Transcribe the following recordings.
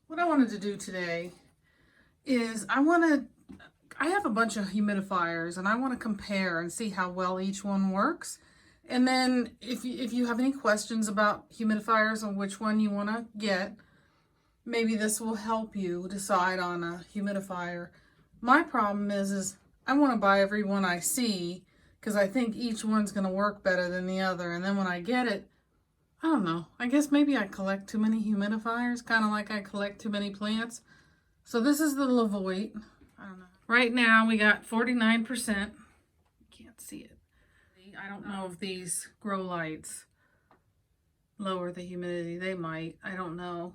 What I wanted to do today is I have a bunch of humidifiers and I want to compare and see how well each one works. And then if you have any questions about humidifiers and which one you want to get, maybe this will help you decide on a humidifier. My problem is I want to buy every one I see because I think each one's going to work better than the other. And then when I get it, I don't know. I guess maybe I collect too many humidifiers, kind of like I collect too many plants. So this is the Levoit. I don't know. Right now we got 49%. Can't see it. I don't know if these grow lights lower the humidity. They might. I don't know.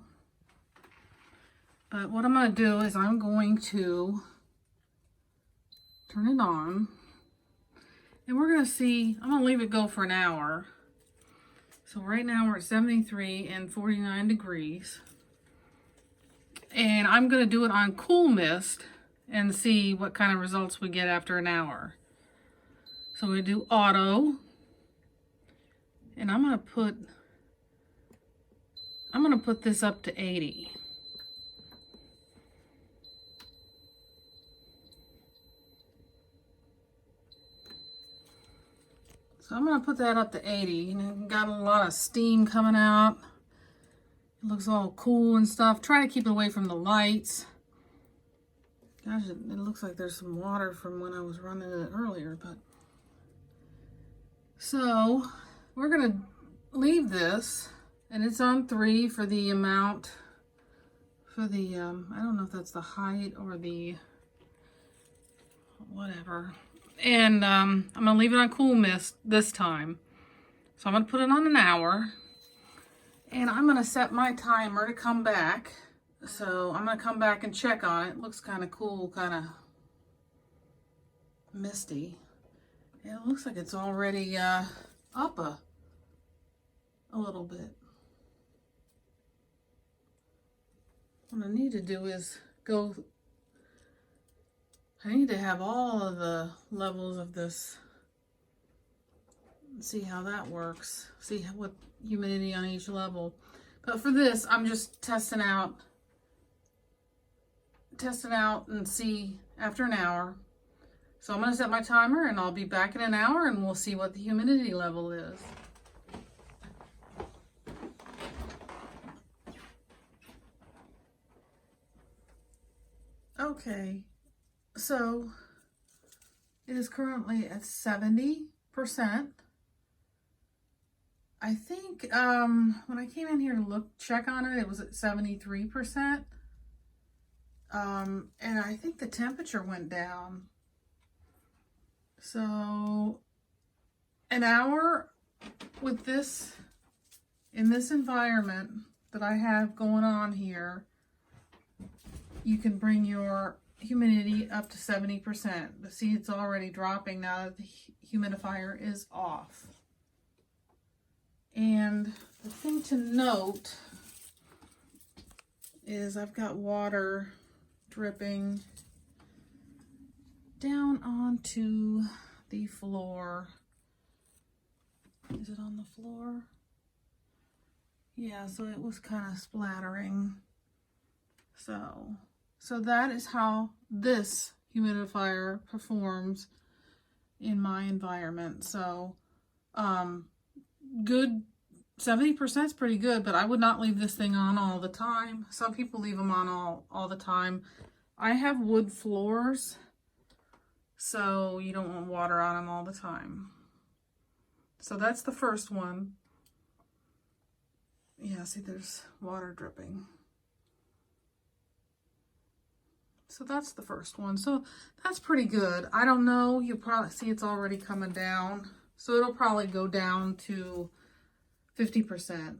But what I'm going to do is I'm going to turn it on. And we're going to see. I'm going to leave it go for an hour. So right now we're at 73 and 49 degrees. And I'm going to do it on cool mist and see what kind of results we get after an hour. So we do auto. And I'm going to put this up to 80. So I'm going to put that up to 80. And it got a lot of steam coming out. It looks all cool and stuff. Try to keep it away from the lights. Gosh, it looks like there's some water from when I was running it earlier. But so we're going to leave this. And it's on 3 for the amount. For the, I don't know if that's the height or the whatever. And I'm going to leave it on cool mist this time. So I'm going to put it on an hour. And I'm going to set my timer to come back. So I'm going to come back and check on it. It looks kind of cool, kind of misty. And it looks like it's already up a little bit. What I need to do is I need to have all of the levels of this, see how that works, see what humidity on each level. But for this, I'm just testing out and see after an hour. So I'm going to set my timer and I'll be back in an hour and we'll see what the humidity level is. Okay. So it is currently at 70%. I think when I came in here to check on it, it was at 73%. And I think the temperature went down. So an hour with this, in this environment that I have going on here, you can bring your humidity up to 70%. But see, it's already dropping now that the humidifier is off. And the thing to note is I've got water dripping down onto the floor. Is it on the floor? Yeah, so it was kind of splattering. So that is how this humidifier performs in my environment. So, good, 70% is pretty good, but I would not leave this thing on all the time. Some people leave them on all the time. I have wood floors, so you don't want water on them all the time. So that's the first one. Yeah, see, there's water dripping. So that's the first one. So that's pretty good. I don't know. You'll probably see it's already coming down. So it'll probably go down to 50%.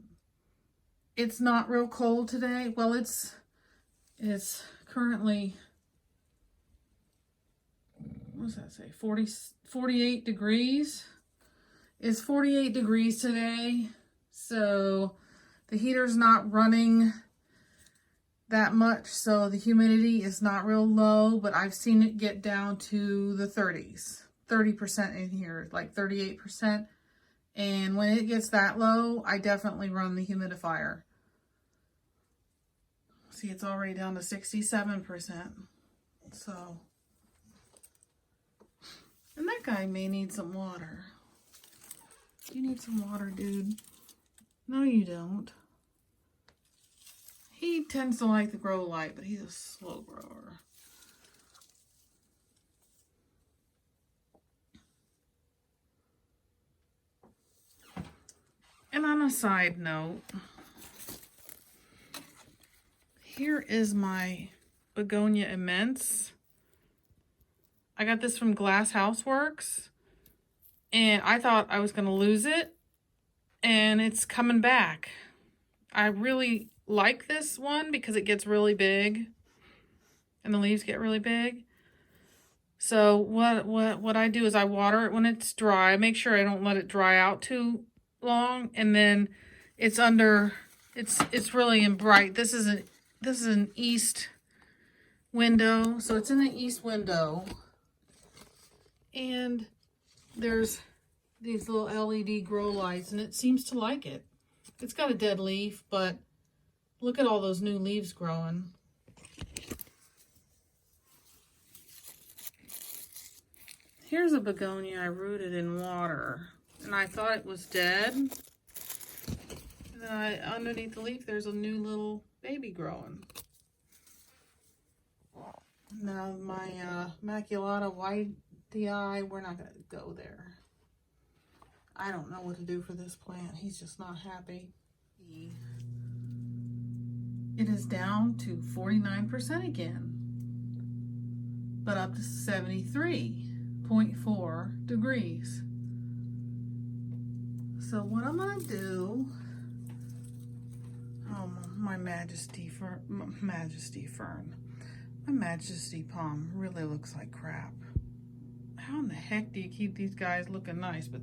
It's not real cold today. Well, it's currently, what does that say? 48 degrees. It's 48 degrees today. So the heater's not running that much, so the humidity is not real low, but I've seen it get down to the 30% in here, like 38%. And when it gets that low, I definitely run the humidifier. See, it's already down to 67%. So, and that guy may need some water. You need some water, dude. No, you don't. He tends to like the Growlight, but he's a slow grower. And on a side note, here is my Begonia Immense. I got this from Glass Houseworks, and I thought I was going to lose it, and it's coming back. I really like this one because it gets really big, and the leaves get really big. So what I do is I water it when it's dry. Make sure I don't let it dry out too long, and then it's under. It's really in bright. This is an east window, so it's in the east window, and there's these little LED grow lights, and it seems to like it. It's got a dead leaf, but look at all those new leaves growing. Here's a begonia I rooted in water, and I thought it was dead. And then underneath the leaf, there's a new little baby growing. Now my Maculata Whitei, we're not going to go there. I don't know what to do for this plant. He's just not happy. It is down to 49% again, but up to 73.4 degrees. So what I'm going to do, oh, my Majesty Fern. My Majesty Palm really looks like crap. How in the heck do you keep these guys looking nice? But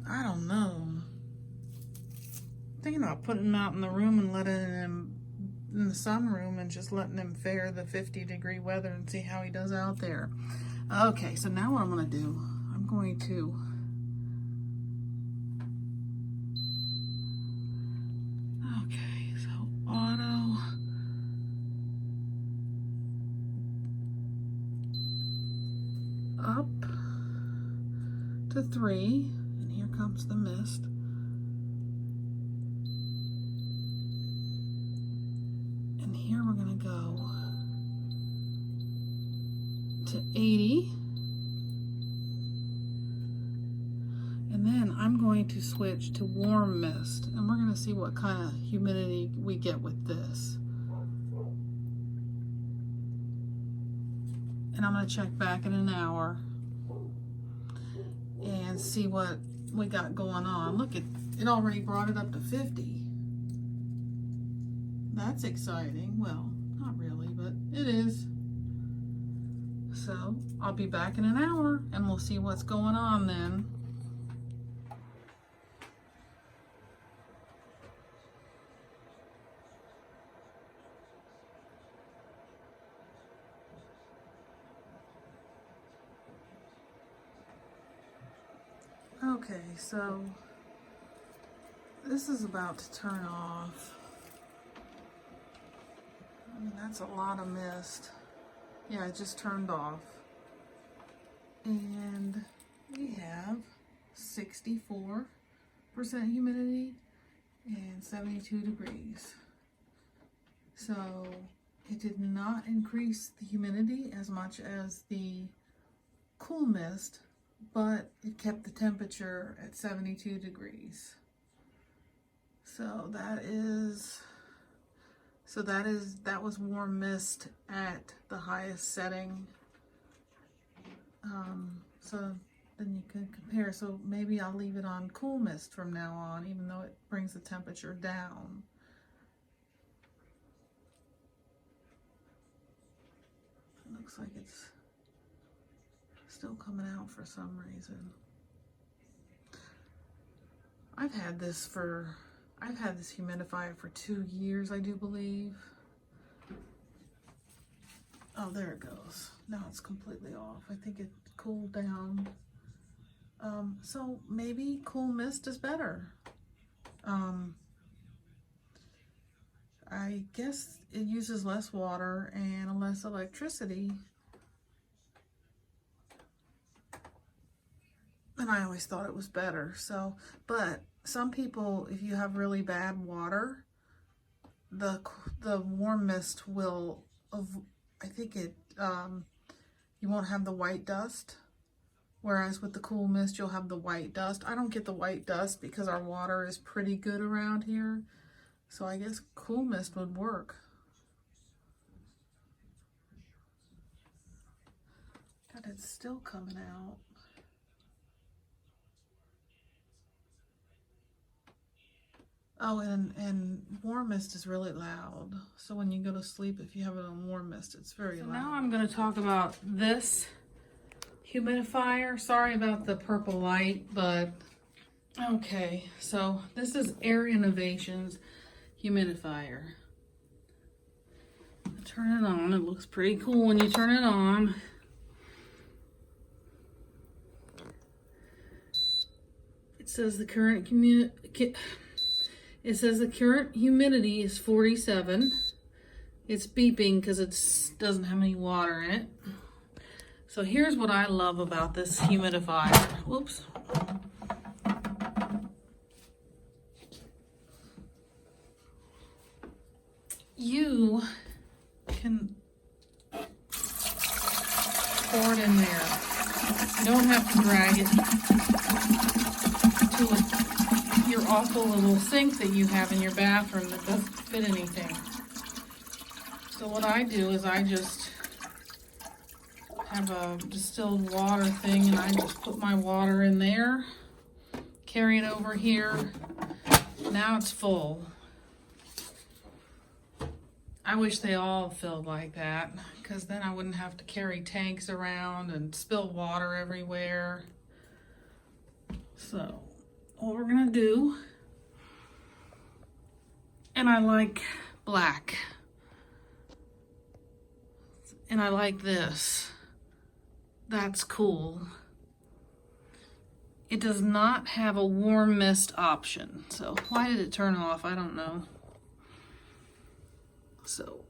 I don't know. Thinking about putting him out in the room and letting him in the sunroom and just letting him fare the 50-degree weather and see how he does out there. Okay, so now what I'm going to do, I'm going to auto up to 3, and here comes the mist. And here we're going to go to 80. And then I'm going to switch to warm mist, and we're going to see what kind of humidity we get with this. And I'm going to check back in an hour and see what we got going on. Look, it already brought it up to 50. That's exciting. Well, not really, but it is. So I'll be back in an hour and we'll see what's going on then. Okay, so this is about to turn off. I mean, that's a lot of mist. Yeah, it just turned off. And we have 64% humidity and 72 degrees. So it did not increase the humidity as much as the cool mist, but it kept the temperature at 72 degrees. So that was warm mist at the highest setting. So then you can compare. So maybe I'll leave it on cool mist from now on, even though it brings the temperature down. It looks like it's still coming out for some reason. I've had this humidifier for 2 years, I do believe. Oh, there it goes. Now it's completely off. I think it cooled down. So maybe cool mist is better. I guess it uses less water and less electricity. And I always thought it was better. So, but some people, if you have really bad water, the warm mist will, I think it, you won't have the white dust. Whereas with the cool mist, you'll have the white dust. I don't get the white dust because our water is pretty good around here. So I guess cool mist would work. God, it's still coming out. Oh, and warm mist is really loud. So when you go to sleep, if you have it on warm mist, it's very loud. Now I'm going to talk about this humidifier. Sorry about the purple light, but okay. So this is Air Innovations humidifier. Turn it on. It looks pretty cool when you turn it on. It says the current humidity is 47. It's beeping because it doesn't have any water in it. So here's what I love about this humidifier. Whoops. You can pour it in there. You don't have to drag it to your awful little sink that you have in your bathroom that doesn't fit anything. So what I do is I just have a distilled water thing and I just put my water in there, carry it over here. Now it's full. I wish they all filled like that, because then I wouldn't have to carry tanks around and spill water everywhere. So what we're gonna do, and I like black, and I like this. That's cool. It does not have a warm mist option. So why did it turn off? I don't know. So,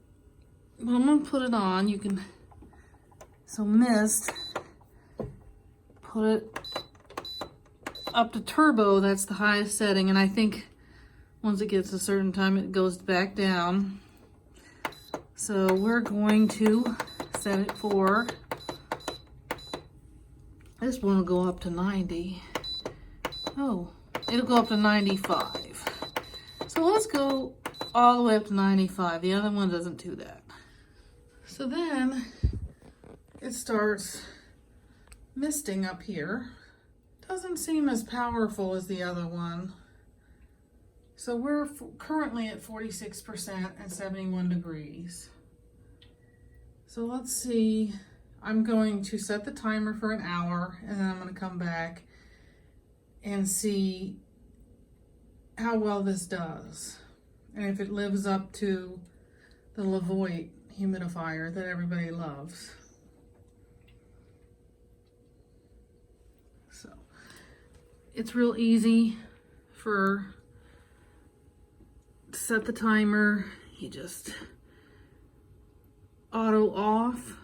well, I'm gonna put it on. You can, so mist, put it up to turbo. That's the highest setting. And I think once it gets a certain time, it goes back down. So we're going to set it for, this one will go up to 90. Oh, it'll go up to 95. So let's go all the way up to 95. The other one doesn't do that. So then it starts misting up here. Doesn't seem as powerful as the other one. So we're currently at 46% and 71 degrees. So let's see. I'm going to set the timer for an hour and then I'm going to come back and see how well this does. And if it lives up to the Levoit humidifier that everybody loves. So it's real easy to set the timer. You just auto off.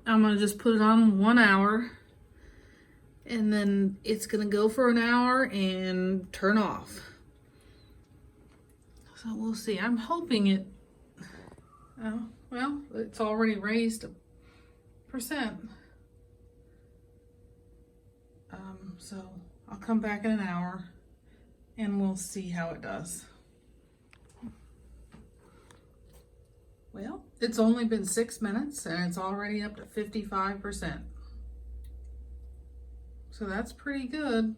I'm gonna just put it on 1 hour and then it's gonna go for an hour and turn off. So we'll see. I'm hoping it, well, it's already raised a percent. So I'll come back in an hour and we'll see how it does. Well, it's only been 6 minutes and it's already up to 55%. So that's pretty good.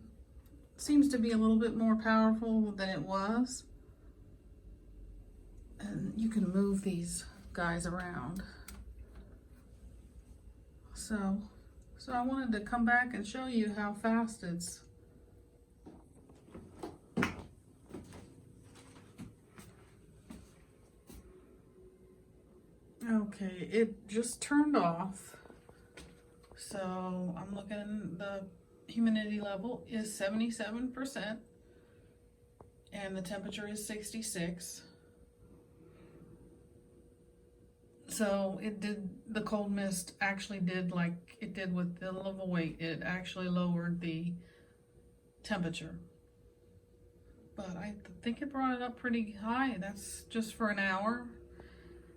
Seems to be a little bit more powerful than it was. And you can move these guys around. So I wanted to come back and show you how fast it's. Okay, it just turned off. So I'm looking, the humidity level is 77% and the temperature is 66. So it did, the cold mist actually did like it did with the Levoit. It actually lowered the temperature. But I think it brought it up pretty high. That's just for an hour.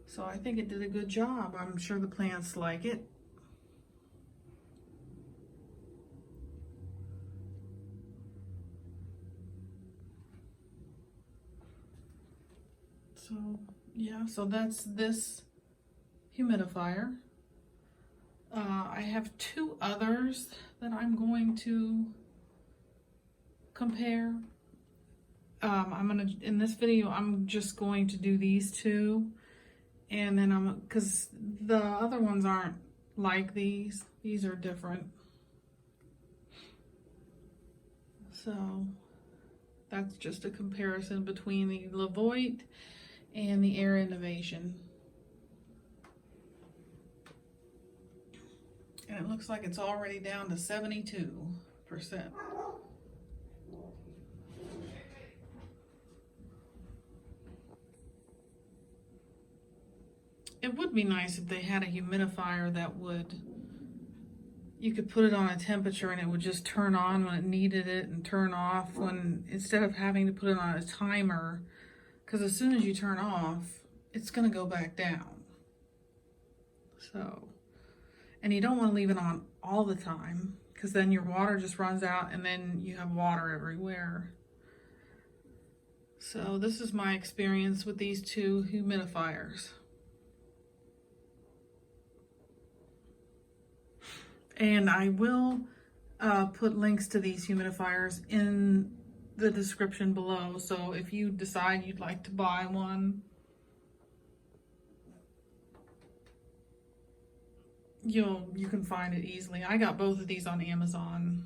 So I think it did a good job. I'm sure the plants like it. So yeah, so that's this humidifier. I have two others that I'm going to compare. In this video, I'm just going to do these two, and then because the other ones aren't like these are different. So that's just a comparison between the Levoit and the Air Innovation. And it looks like it's already down to 72%. It would be nice if they had a humidifier that you could put it on a temperature and it would just turn on when it needed it and turn off instead of having to put it on a timer, because as soon as you turn off, it's gonna go back down. So, and you don't want to leave it on all the time, because then your water just runs out and then you have water everywhere. So this is my experience with these two humidifiers. And I will put links to these humidifiers in the description below. So if you decide you'd like to buy one, you can find it easily. I got both of these on Amazon,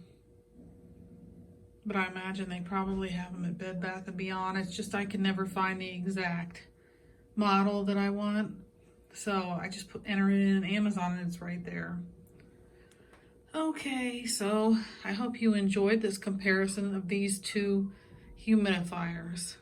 but I imagine they probably have them at Bed Bath & Beyond. It's just I can never find the exact model that I want. So I just enter it in Amazon and it's right there. Okay, so I hope you enjoyed this comparison of these two humidifiers.